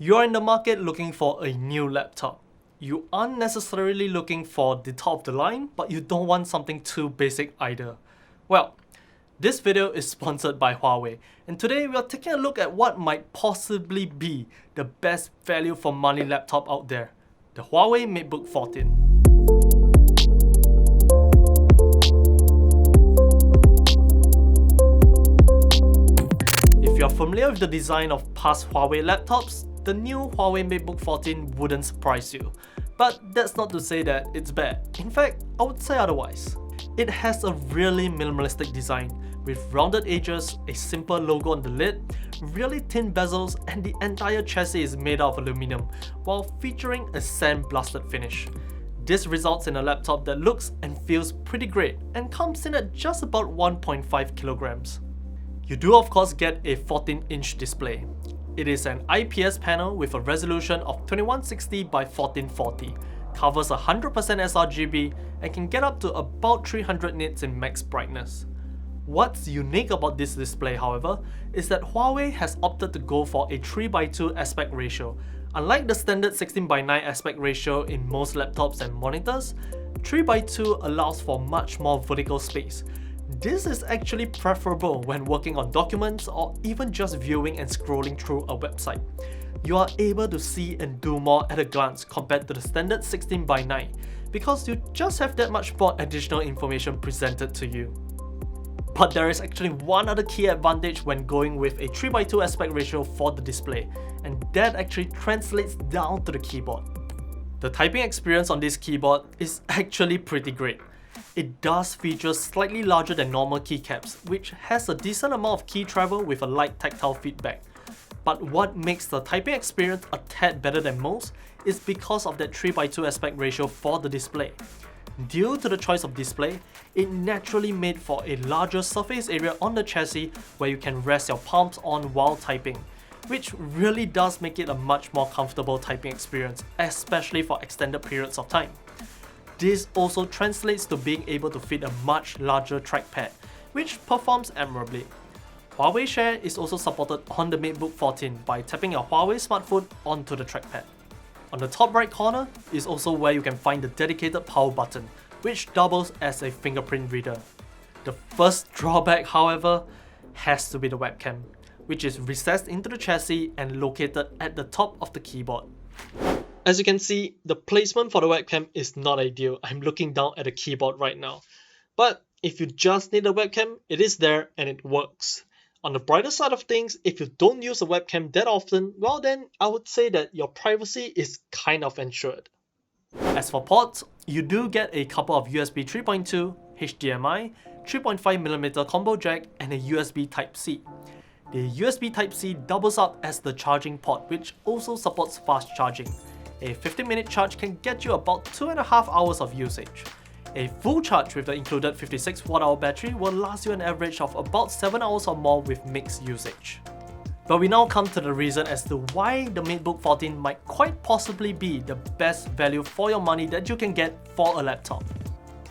You're in the market looking for a new laptop. You aren't necessarily looking for the top of the line, but you don't want something too basic either. Well, this video is sponsored by Huawei, and today we are taking a look at what might possibly be the best value for money laptop out there, the Huawei MateBook 14. If you're familiar with the design of past Huawei laptops, the new Huawei MateBook 14 wouldn't surprise you. But that's not to say that it's bad. In fact, I would say otherwise. It has a really minimalistic design, with rounded edges, a simple logo on the lid, really thin bezels, and the entire chassis is made out of aluminum, while featuring a sandblasted finish. This results in a laptop that looks and feels pretty great, and comes in at just about 1.5 kilograms. You do of course get a 14-inch display. It is an IPS panel with a resolution of 2160 by 1440, covers 100% sRGB, and can get up to about 300 nits in max brightness. What's unique about this display, however, is that Huawei has opted to go for a 3:2 aspect ratio. Unlike the standard 16:9 aspect ratio in most laptops and monitors, 3:2 allows for much more vertical space. This is actually preferable when working on documents or even just viewing and scrolling through a website. You are able to see and do more at a glance compared to the standard 16:9 because you just have that much more additional information presented to you. But there is actually one other key advantage when going with a 3:2 aspect ratio for the display, and that actually translates down to the keyboard. The typing experience on this keyboard is actually pretty great. It does feature slightly larger than normal keycaps, which has a decent amount of key travel with a light tactile feedback. But what makes the typing experience a tad better than most is because of that 3:2 aspect ratio for the display. Due to the choice of display, it naturally made for a larger surface area on the chassis where you can rest your palms on while typing, which really does make it a much more comfortable typing experience, especially for extended periods of time. This also translates to being able to fit a much larger trackpad, which performs admirably. Huawei Share is also supported on the MateBook 14 by tapping your Huawei smartphone onto the trackpad. On the top right corner is also where you can find the dedicated power button, which doubles as a fingerprint reader. The first drawback, however, has to be the webcam, which is recessed into the chassis and located at the top of the keyboard. As you can see, the placement for the webcam is not ideal. I'm looking down at the keyboard right now. But if you just need a webcam, it is there and it works. On the brighter side of things, if you don't use a webcam that often, well then I would say that your privacy is kind of ensured. As for ports, you do get a couple of USB 3.2, HDMI, 3.5mm combo jack, and a USB Type-C. The USB Type-C doubles up as the charging port, which also supports fast charging. A 15-minute charge can get you about 2.5 hours of usage. A full charge with the included 56 Wh battery will last you an average of about 7 hours or more with mixed usage. But we now come to the reason as to why the MateBook 14 might quite possibly be the best value for your money that you can get for a laptop.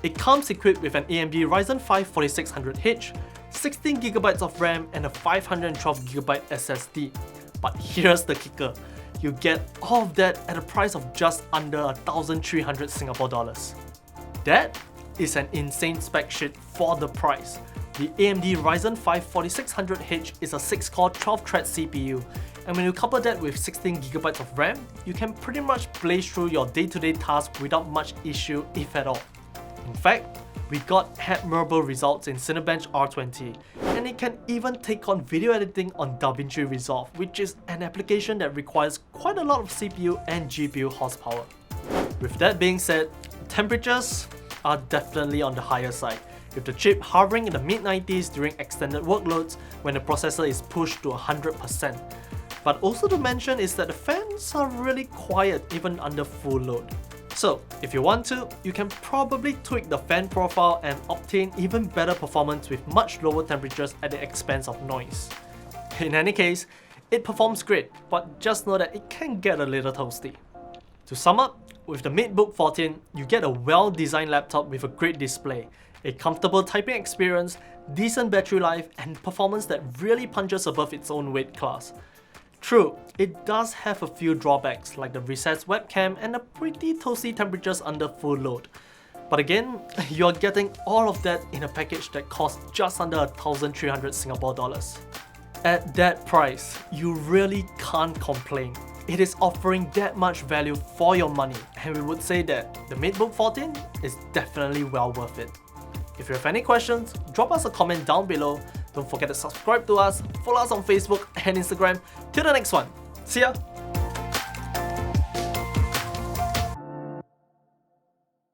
It comes equipped with an AMD Ryzen 5 4600H, 16GB of RAM, and a 512GB SSD. But here's the kicker. You get all of that at a price of just under 1,300 Singapore dollars. That is an insane spec sheet for the price. The AMD Ryzen 5 4600H is a 6-core 12-thread CPU, and when you couple that with 16GB of RAM, you can pretty much blaze through your day-to-day tasks without much issue, if at all. In fact, we got admirable results in Cinebench R20, and it can even take on video editing on DaVinci Resolve, which is an application that requires quite a lot of CPU and GPU horsepower. With that being said, temperatures are definitely on the higher side, with the chip hovering in the mid-90s during extended workloads when the processor is pushed to 100%. But also to mention is that the fans are really quiet even under full load. So, if you want to, you can probably tweak the fan profile and obtain even better performance with much lower temperatures at the expense of noise. In any case, it performs great, but just know that it can get a little toasty. To sum up, with the MateBook 14, you get a well-designed laptop with a great display, a comfortable typing experience, decent battery life, and performance that really punches above its own weight class. True, it does have a few drawbacks like the recessed webcam and the pretty toasty temperatures under full load. But again, you're getting all of that in a package that costs just under 1,300 Singapore dollars. At that price, you really can't complain. It is offering that much value for your money, and we would say that the MateBook 14 is definitely well worth it. If you have any questions, drop us a comment down below. Don't forget to subscribe to us, follow us on Facebook and Instagram. Till the next one, see ya!